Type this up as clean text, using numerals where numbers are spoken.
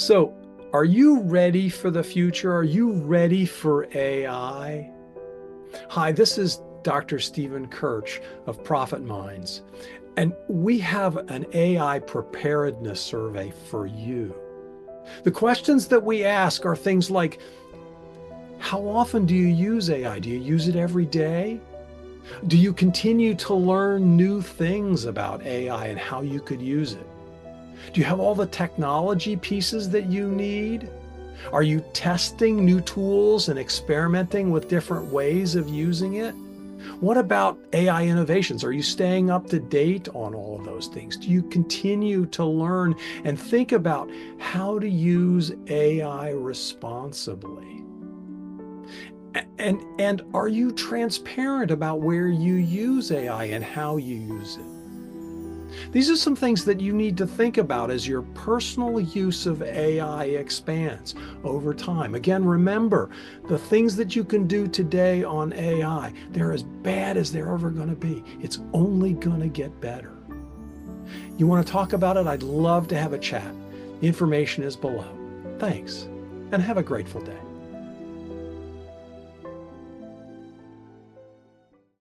So, are you ready for the future? Are you ready for AI? Hi, this is Dr. Stephen Kirch of Profit Minds, and we have an AI preparedness survey for you. The questions that we ask are things like, how often do you use AI? Do you use it every day? Do you continue to learn new things about AI and how you could use it? Do you have all the technology pieces that you need? Are you testing new tools and experimenting with different ways of using it? What about AI innovations? Are you staying up to date on all of those things? Do you continue to learn and think about how to use AI responsibly? And are you transparent about where you use AI and how you use it? These are some things that you need to think about as your personal use of AI expands over time. Again, remember, the things that you can do today on AI, they're as bad as they're ever going to be. It's only going to get better. You want to talk about it? I'd love to have a chat. The information is below. Thanks, and have a grateful day.